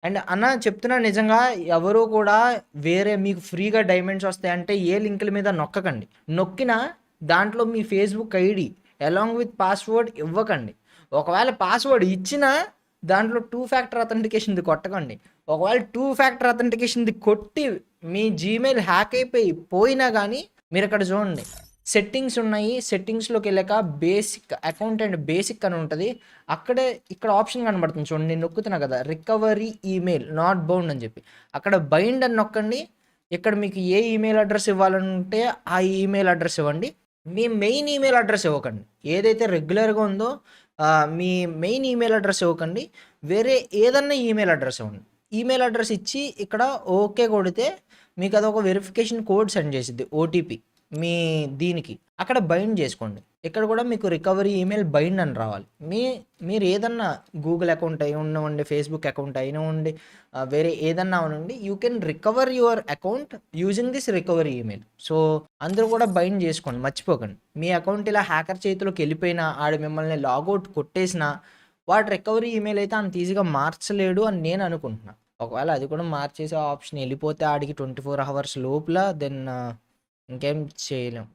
And అన్న చెప్తున్నా నిజంగా ఎవరు కూడా వేరే మీకు ఫ్రీగా డైమండ్స్ వస్తాయంటే ఏ లింకుల మీద నొక్కకండి. నొక్కినా దాంట్లో మీ Facebook ID along with password ఇవ్వకండి. ఒకవేళ పాస్‌వర్డ్ ఇచ్చినా దాంట్లో 2 ఫ్యాక్టర్ అథెంటికేషన్‌ది కొట్టకండి. ఒకవేళ 2 ఫ్యాక్టర్ అథెంటికేషన్‌ది కొట్టి మీ జీమెయిల్ హ్యాక్ అయిపోయి పోయినా గానీ మీరిక్కడ చూడండి. సెట్టింగ్స్ ఉన్నాయి. సెట్టింగ్స్‌లోకెళ్ళాక బేసిక్ అకౌంట్ అండ్ బేసిక్ అని ఉంటది. అక్కడే ఇక్కడ ఆప్షన్ కనబడుతుంది చూడండి. నేను నొక్కుతున్నా కదా! రికవరీ ఈమెయిల్ నాట్ బౌండ్ అని చెప్పి. అక్కడ బైండ్ అని నొక్కండి. ఇక్కడ మీకు ఏ ఈమెయిల్ అడ్రెస్ ఇవ్వాలంటే ఆ ఈమెయిల్ అడ్రెస్ ఇవ్వండి. మీ మెయిన్ ఈమెయిల్ అడ్రెస్ ఇవ్వకండి. ఏదైతే రెగ్యులర్‌గా ఉందో మీ మెయిన్ ఈమెయిల్ అడ్రెస్ ఇవ్వకండి. వేరే ఏదన్నా ఈమెయిల్ అడ్రెస్ ఇవ్వండి. ఈమెయిల్ అడ్రెస్ ఇచ్చి ఇక్కడ ఓకే కొడితే మీకు అదొక వెరిఫికేషన్ కోడ్ సెండ్ చేసిద్ది ఓటీపీ. మీ దీనికి అక్కడ బైండ్ చేసుకోండి. ఇక్కడ కూడా మీకు రికవరీ ఈమెయిల్ బైండ్ అని రావాలి. మీరు ఏదన్నా గూగుల్ అకౌంట్ అయినివ్వండి, ఫేస్‌బుక్ అకౌంట్ అయినివ్వండి, వేరే ఏదన్నా అవనండి, you can recover your account using this recovery email. So, అందరూ కూడా బైండ్ చేసుకోండి మర్చిపోకండి. మీ అకౌంట్ ఇలా హ్యాకర్ చేతిలోకి వెళ్ళిపోయినా, ఆడు మిమ్మల్ని లాగౌట్ కొట్టేసినా, వాడు రికవరీ ఈమెయిల్ అయితే అంత ఈజీగా మార్చలేడు అని నేను అనుకుంటున్నా. ఒకవేళ అది కూడా మార్చేసే ఆప్షన్ వెళ్ళిపోతే ఆడికి 24 అవర్స్ లోపల దెన్ ఇంకేం చేయలేం.